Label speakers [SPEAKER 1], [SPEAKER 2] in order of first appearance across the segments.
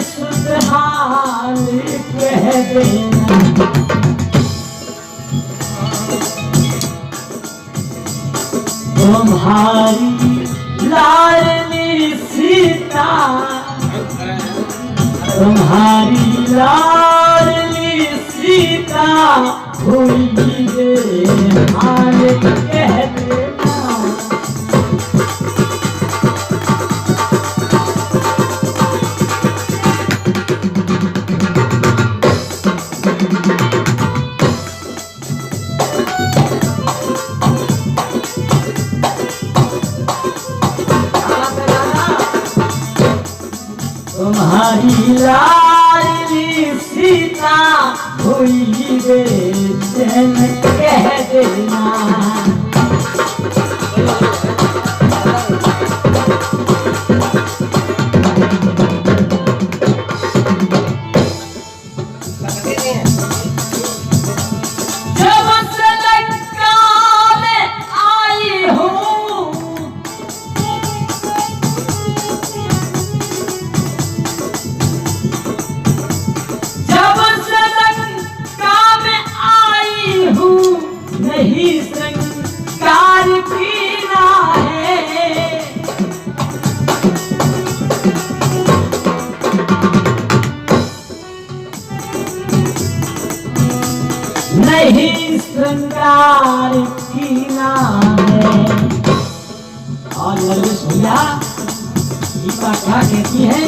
[SPEAKER 1] सुने हाल कह देना। तुम्हारी लाडली सीता, तुम्हारी लाडली सीता भूल गए हाल कह देना। तुम्हारी लाडली सीता भूल गए चैन कह देना। नहीं श्रृंगार कीना है। और ललित भैया गीता क्या कहती है?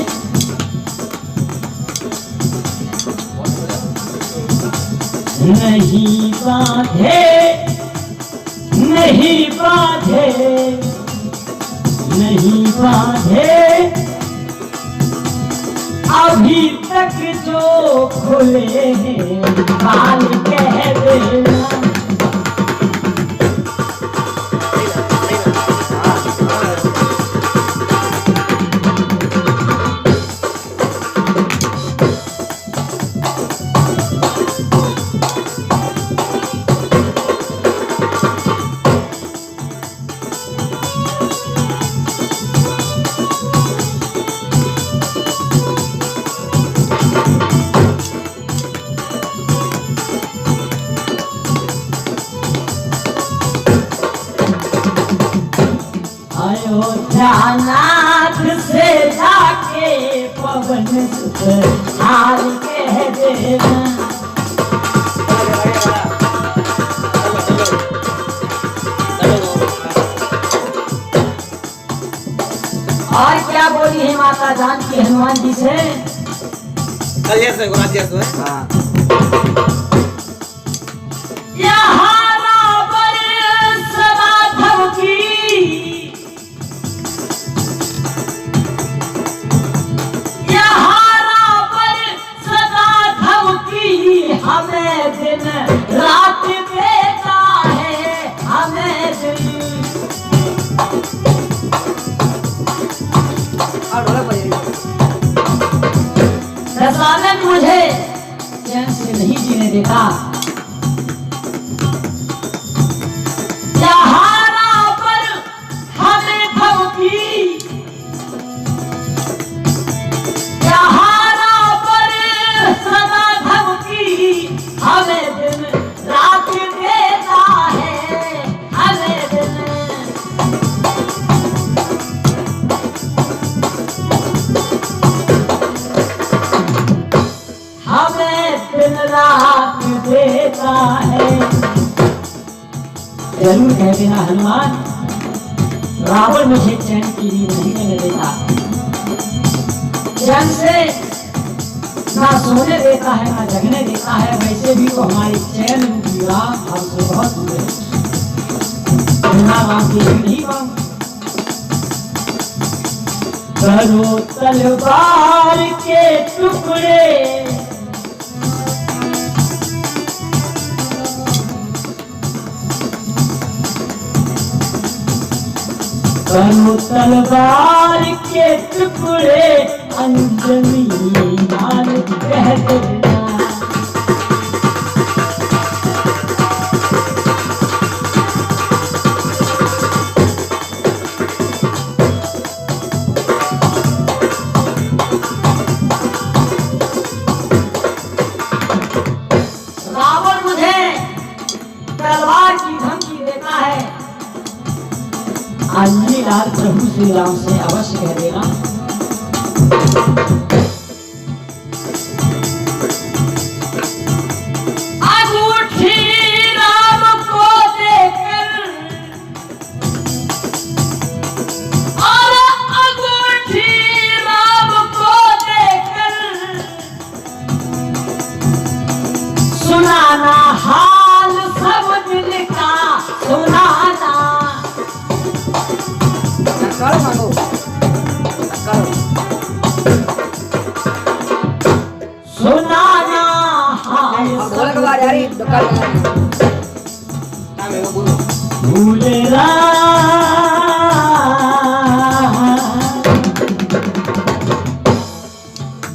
[SPEAKER 1] नहीं बांधे, नहीं बांधे, नहीं बांधे अभी तक जो खुले हैं बाल कह देना। अयोध्यानाथ से जाके पवन सुत हाल कह देना। और क्या बोली है माता जानकी हनुमान जी से? हाँ। हमें दिन रात देता है, हमें दिन दशानन मुझे चैन से नहीं जीने देता। यहाँ पर हमें धमकी, यहाँ पर सदा धमकी हमें दिन रात देता है, हमें दिन हमें दिन रात देता है। जरूर कह देना हनुमान, रावण मुझे चैन की नींद नहीं लेने देता, चैन से ना सोने देता है ना जगने देता है। वैसे भी तो हमारी चैन की राम हमसे बहुत दूर है, बिना राम की नहीं मांग। करो तलवार के टुकड़े, करो तलवार के टुकड़े, अंजनी नाल कह देना। रावण मुझे तलवार की धमकी देता है, अंजनी लाल प्रभु श्री राम से अवश्य कह देना। अंगूठी राम को देकर, और अंगूठी राम को देकर, सुनाना हाल सब दिल का, सुनाना सुनाना हाल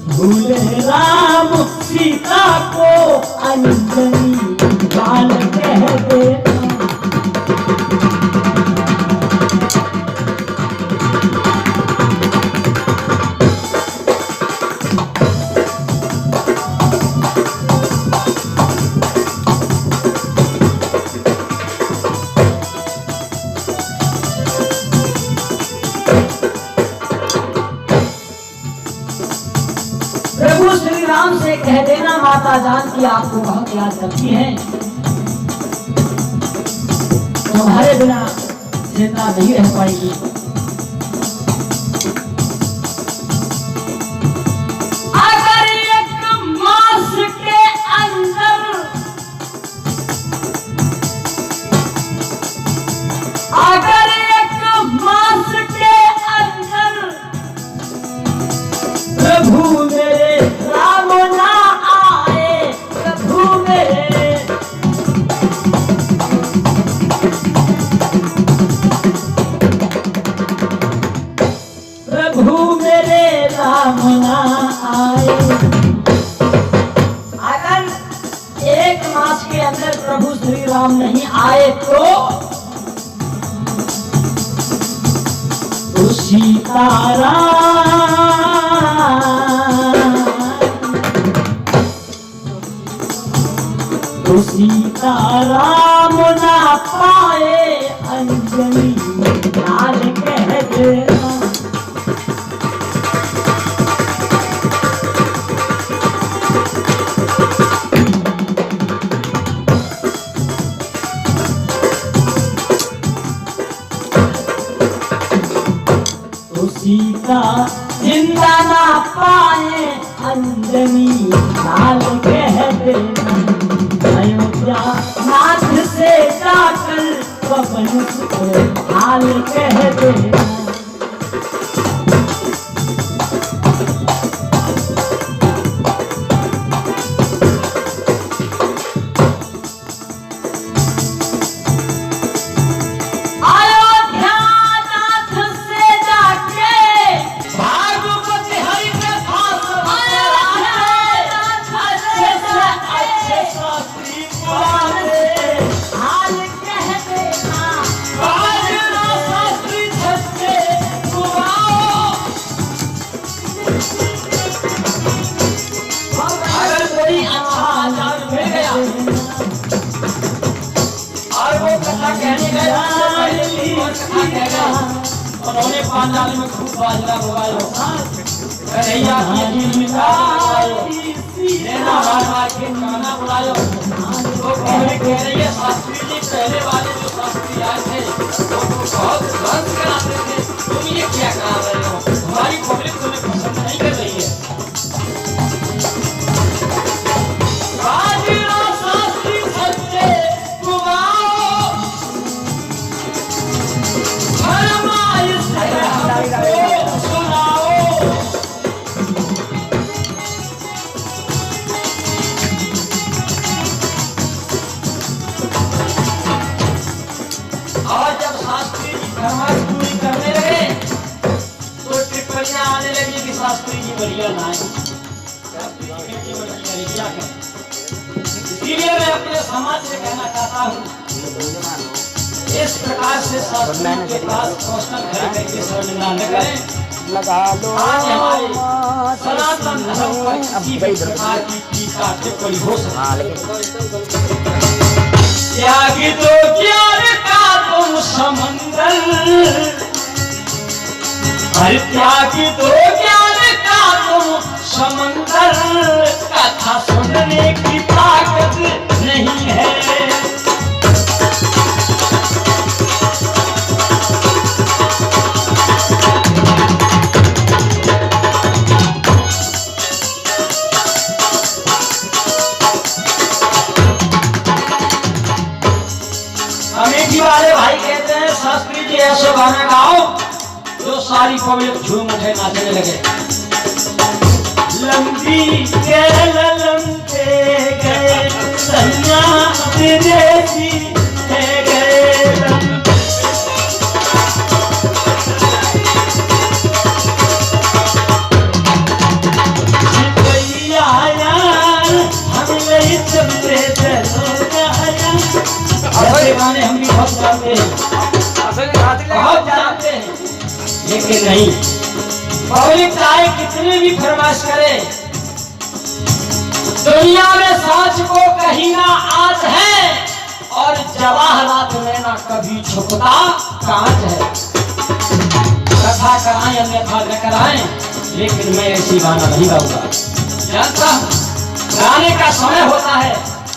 [SPEAKER 1] भूले राम सीता को अंजनी लाल कह देता। प्रभु श्री राम से कह देना माता जानकी आपको बहुत याद करती हैं, तुम्हारे बिना जिंदा नहीं रह पाएगी। अगर एक मास के अंदर, अगर एक मास के अंदर प्रभु मेरे राम ना आए, प्रभु मेरे, प्रभु मेरे राम ना आए। अगर एक मास के अंदर प्रभु श्री राम नहीं आए तो सीताराम, तो सीताराम ना पाए, अंजनी लाल कह देना। तो सीता जिंदा ना पाए, अंजनी लाल कह देना। अयोध्या नाथ से जाकर पवन हाल कह देना।
[SPEAKER 2] उन्होंने पांचाल में खूब बाजरा उगायो, कन्हैया की मिठाई लेना बार बार के गाना बुलायो। तो पब्लिक कह रही है शास्त्री जी पहले वाले जो शास्त्री आए थे वो तो बहुत ध्वंस कराते थे, तुम ये क्या करा रहे हो? हमारी पब्लिक तुम्हें पसंद नहीं कर रही है। बाजीराव शास्त्री सच्चे कुमाओ, फरमाइश हमको सुनाओ। और जब शास्त्री जी फरमाइश पूरी करने लगे तो टिप्पणियां आने लगी कि शास्त्री जी बढ़िया ना आए, शास्त्री जी की बढ़िया नहीं क्या करें। इसीलिए मैं अपने समाज से कहना चाहता हूँ, इस प्रकार से शास्त्री के पास क्वेश्चन खड़े करके शर्मिंदा न करें।
[SPEAKER 3] लगा लो
[SPEAKER 2] आज हमारे सनातन धर्म पर किसी भी प्रकार की टीका टिप्पणी हो सकती है। त्यागी दो ज्ञान का तुम समंदर, हर त्यागी दो ज्ञान का तुम समंदर, कथा सुनने की ताकत नहीं है। अमेठी वाले भाई कहते हैं शास्त्री जी ऐसे गाना गाओ जो सारी पब्लिक झूम उठे नाचने लगे। लंबी के ललंते गए सैया विदेशी है गए सिपहिया यार हम नहीं चलते ऐसे गाने हम भी बहुत गाते हैं, बहुत जानते हैं, लेकिन नहीं। पब्लिक चाहे कितनी भी फरमाइश करे, दुनिया में सांच को कहीं ना आज है और जवाहरात में ना कभी छुपता कांच है। कथा कराएं अन्यथा न कराएं, लेकिन मैं ऐसी गाना नहीं गाऊंगा। जानता हूं गाने का समय होता है,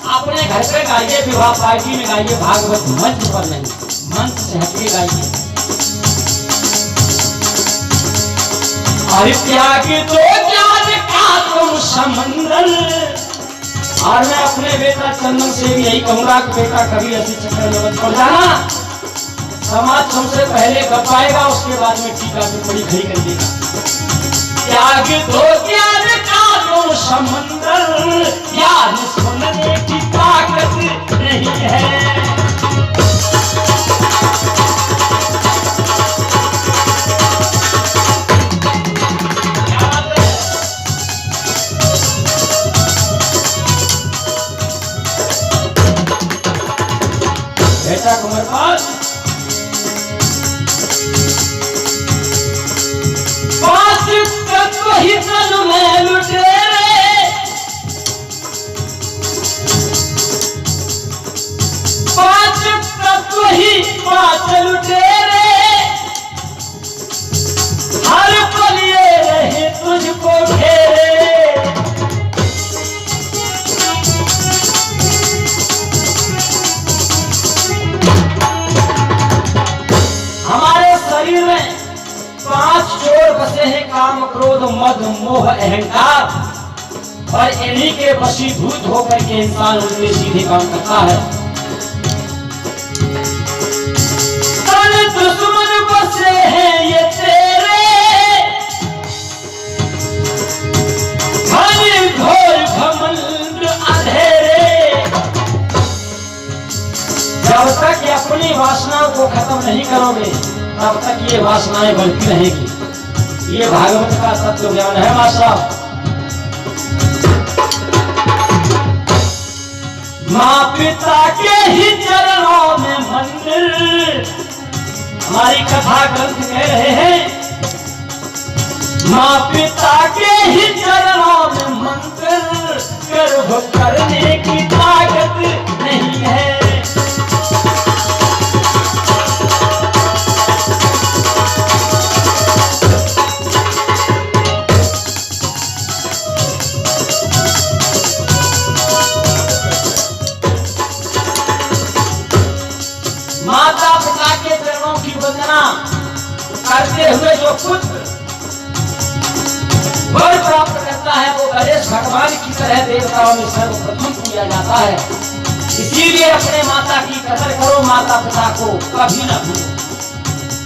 [SPEAKER 2] अपने घर पे गाइए, विवाह पार्टी में गाइए, भागवत मंच पर नहीं, मंच से हटके गाइए। और त्यागी दो ज्ञान का तुम समंदर। और मैं अपने बेटा चंदन से भी यही कहूंगा कि बेटा कभी ऐसी चक्कर में मत पड़ जाना। समाज तुमसे पहले गपाएगा, उसके बाद में टीका टिप्पणी खड़ी कर देगा। त्यागी दो ज्ञान का तुम समंदर, ज्ञान सुनने की ताकत नहीं है। बेटा कुंवर पास तत्व ही तन में लुटेरे, पांच तत्व ही पांच लुटेरे, हर पल ये रहे तुझको घेरे। हमारे शरीर में 5 चोर बसे हैं, काम क्रोध मद मोह अहंकार, और इन्हीं के वशीभूत होकर के इंसान उल्टे सीधे काम करता है। तन दुश्मन बसे हैं ये तेरे, घने घोर घमंड अंधेरे। जब तक ये अपनी वासनाओं को खत्म नहीं करोगे तब तक ये वासनाएं बढ़ती रहेगी। ये भागवत का तत्व ज्ञान है मास्टर। माँ पिता के ही चरणों में मंदिर, हमारी कथा ग्रंथ कह रहे हैं माँ पिता के ही चरणों में मंदिर, गर्भ करने की ताकत नहीं है। करते हुए जो पुत्र वर प्राप्त करता है वो गणेश भगवान की तरह देवताओं में सर्वप्रथम पूजा जाता है। इसीलिए अपने माता की कदर करो, माता पिता को कभी न भूलो,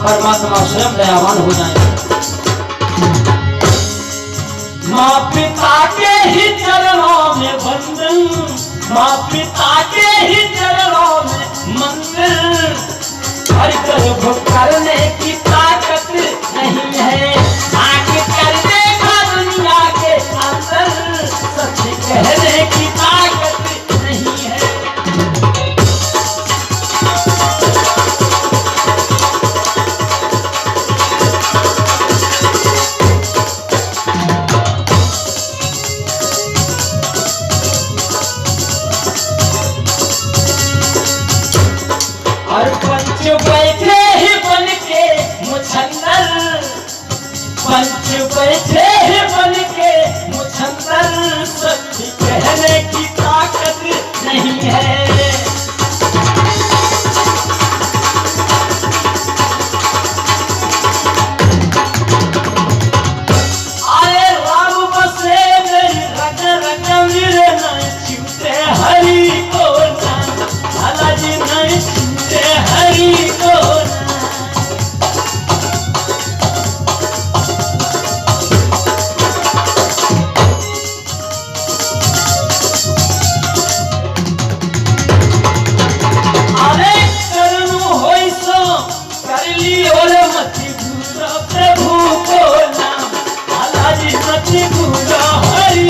[SPEAKER 2] परमात्मा स्वयं दयावान हो जाएगा। माँ पिता के ही चरणों में वंदन, माँ पिता के ही चरणों में मंदिर, हर गर्भ करने की ताकत नहीं है, आगे करने का दुनिया के अंदर सच कहने की ताकत नहीं है। और पंच बैठे ही बन के मुछन्नर, पंच बैठे ही बन के मुछन्नर, सच कहने की ताकत नहीं है। आए राम बसे मेरी रग रग मेरे नहीं छूटे हरि को नाम, लाला जी नहीं छूटे हरि को नाम। अरे करनु होई सो कर लियो रे मति भूलो प्रभु को नाम, लाला जी मति भूलो हरि